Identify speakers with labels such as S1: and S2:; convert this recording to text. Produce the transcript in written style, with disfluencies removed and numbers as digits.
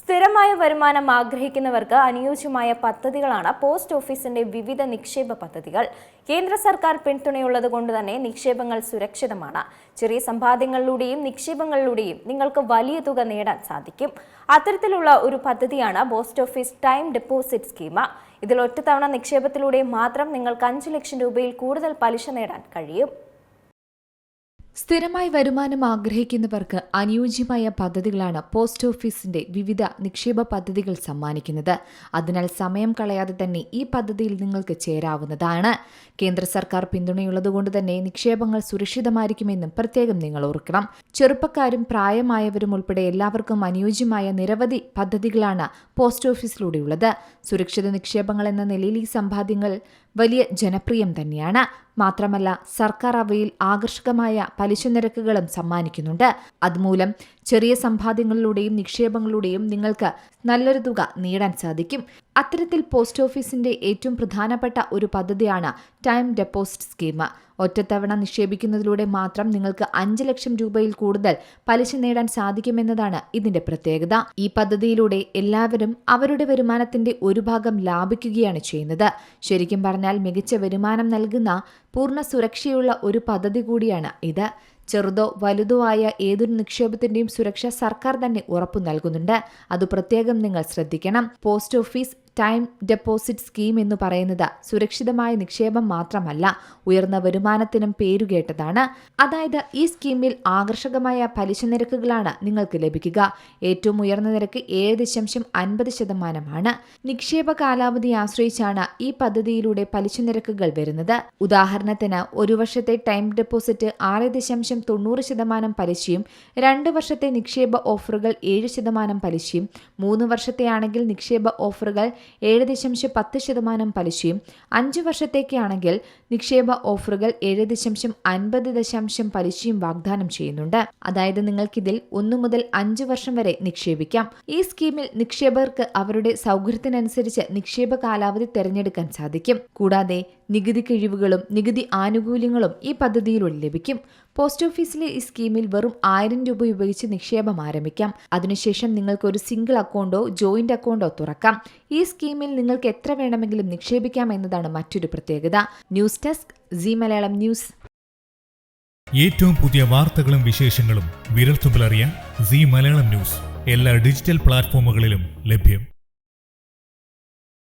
S1: സ്ഥിരമായ വരുമാനം ആഗ്രഹിക്കുന്നവർക്ക് അനുയോജ്യമായ പദ്ധതികളാണ് പോസ്റ്റ് ഓഫീസിന്റെ വിവിധ നിക്ഷേപ പദ്ധതികൾ. കേന്ദ്ര സർക്കാർ പിന്തുണയുള്ളതുകൊണ്ട് തന്നെ നിക്ഷേപങ്ങൾ സുരക്ഷിതമാണ്. ചെറിയ സമ്പാദ്യങ്ങളിലൂടെയും നിക്ഷേപങ്ങളിലൂടെയും നിങ്ങൾക്ക് വലിയ തുക നേടാൻ സാധിക്കും. അത്തരത്തിലുള്ള ഒരു പദ്ധതിയാണ് post office time deposit scheme. ഇതിൽ ഒറ്റത്തവണ നിക്ഷേപത്തിലൂടെ മാത്രം നിങ്ങൾക്ക് 5 ലക്ഷം രൂപയിൽ കൂടുതൽ പലിശ നേടാൻ കഴിയും.
S2: സ്ഥിരമായി വരുമാനം ആഗ്രഹിക്കുന്നവർക്ക് അനുയോജ്യമായ പദ്ധതികളാണ് പോസ്റ്റ് ഓഫീസിന്റെ വിവിധ നിക്ഷേപ പദ്ധതികൾ സമ്മാനിക്കുന്നത്. അതിനാൽ സമയം കളയാതെ തന്നെ ഈ പദ്ധതിയിൽ നിങ്ങൾക്ക് ചേരാവുന്നതാണ്. കേന്ദ്ര സർക്കാർ പിന്തുണയുള്ളതുകൊണ്ട് തന്നെ നിക്ഷേപങ്ങൾ സുരക്ഷിതമായിരിക്കുമെന്നും പ്രത്യേകം നിങ്ങൾ ഓർക്കണം. ചെറുപ്പക്കാരും പ്രായമായവരും ഉൾപ്പെടെ എല്ലാവർക്കും അനുയോജ്യമായ നിരവധി പദ്ധതികളാണ് പോസ്റ്റ് ഓഫീസിലൂടെയുള്ളത്. സുരക്ഷിത നിക്ഷേപങ്ങൾ എന്ന നിലയിൽ ഈ സമ്പാദ്യങ്ങൾ വലിയ ജനപ്രിയം തന്നെയാണ്. മാത്രമല്ല, സർക്കാർ അവയിൽ ആകർഷകമായ പലിശ നിരക്കുകളും സമ്മാനിക്കുന്നുണ്ട്. അതുമൂലം ചെറിയ സമ്പാദ്യങ്ങളിലൂടെയും നിക്ഷേപങ്ങളിലൂടെയും നിങ്ങൾക്ക് നല്ലൊരു തുക നേടാൻ സാധിക്കും. അത്തരത്തിൽ പോസ്റ്റ് ഓഫീസിന്റെ ഏറ്റവും പ്രധാനപ്പെട്ട ഒരു പദ്ധതിയാണ് ടൈം ഡെപ്പോസിറ്റ് സ്കീം. ഒറ്റത്തവണ നിക്ഷേപിക്കുന്നതിലൂടെ മാത്രം നിങ്ങൾക്ക് 5 ലക്ഷം രൂപയിൽ കൂടുതൽ പലിശ നേടാൻ സാധിക്കുമെന്നതാണ് ഇതിന്റെ പ്രത്യേകത. ഈ പദ്ധതിയിലൂടെ എല്ലാവരും അവരുടെ വരുമാനത്തിന്റെ ഒരു ഭാഗം ലാഭിക്കുകയാണ് ചെയ്യുന്നത്. ശരിക്കും പറഞ്ഞാൽ മികച്ച വരുമാനം നൽകുന്ന പൂർണ്ണ സുരക്ഷയുള്ള ഒരു പദ്ധതി കൂടിയാണ് ഇത്. ചെറുതോ വലുതോ ആയ ഏതൊരു നിക്ഷേപത്തിന്റെയും സുരക്ഷ സർക്കാർ തന്നെ ഉറപ്പു നൽകുന്നുണ്ട്. അത് പ്രത്യേകം നിങ്ങൾ ശ്രദ്ധിക്കണം. Post office time deposit scheme എന്ന് പറയുന്നത് സുരക്ഷിതമായ നിക്ഷേപം മാത്രമല്ല, ഉയർന്ന വരുമാനത്തിനും പേരുകേട്ടതാണ്. അതായത് ഈ സ്കീമിൽ ആകർഷകമായ പലിശ നിരക്കുകളാണ് നിങ്ങൾക്ക് ലഭിക്കുക. ഏറ്റവും ഉയർന്ന നിരക്ക് 7.50% നിക്ഷേപ കാലാവധി ആശ്രയിച്ചാണ് ഈ പദ്ധതിയിലൂടെ പലിശ നിരക്കുകൾ വരുന്നത്. ഉദാഹരണത്തിന് 1 വർഷത്തെ ടൈം ഡെപ്പോസിറ്റ് 6.90% പലിശയും, 2 വർഷത്തെ നിക്ഷേപ ഓഫറുകൾ 7% പലിശയും, 3 വർഷത്തെയാണെങ്കിൽ നിക്ഷേപ ഓഫറുകൾ 7.10% പലിശയും, 5 വർഷത്തേക്കാണെങ്കിൽ നിക്ഷേപ ഓഫറുകൾ 7.50% പലിശയും വാഗ്ദാനം ചെയ്യുന്നുണ്ട്. അതായത് നിങ്ങൾക്കിതിൽ 1 മുതൽ 5 വർഷം വരെ നിക്ഷേപിക്കാം. ഈ സ്കീമിൽ നിക്ഷേപകർക്ക് അവരുടെ സൗകര്യത്തിനനുസരിച്ച് നിക്ഷേപ കാലാവധി തിരഞ്ഞെടുക്കാൻ സാധിക്കും. കൂടാതെ നികുതി കിഴിവുകളും നികുതി ആനുകൂല്യങ്ങളും ഈ പദ്ധതിയിലൂടെ ലഭിക്കും. പോസ്റ്റ് ഓഫീസിലെ ഈ സ്കീമിൽ വെറും 1000 രൂപ ഉപയോഗിച്ച് നിക്ഷേപം ആരംഭിക്കാം. അതിനുശേഷം നിങ്ങൾക്ക് ഒരു സിംഗിൾ അക്കൗണ്ടോ ജോയിന്റ് അക്കൗണ്ടോ തുറക്കാം. ഈ സ്കീമിൽ നിങ്ങൾക്ക് എത്ര വേണമെങ്കിലും നിക്ഷേപിക്കാം എന്നതാണ് മറ്റൊരു പ്രത്യേകത. News desk Zee Malayalam news.
S3: ഏറ്റവും പുതിയ വാർത്തകളും വിശേഷങ്ങളും വിരൽത്തുമ്പിലറിയാൻ സീ മലയാളം ന്യൂസ് എല്ലാ ഡിജിറ്റൽ പ്ലാറ്റ്ഫോമുകളിലും ലഭ്യം.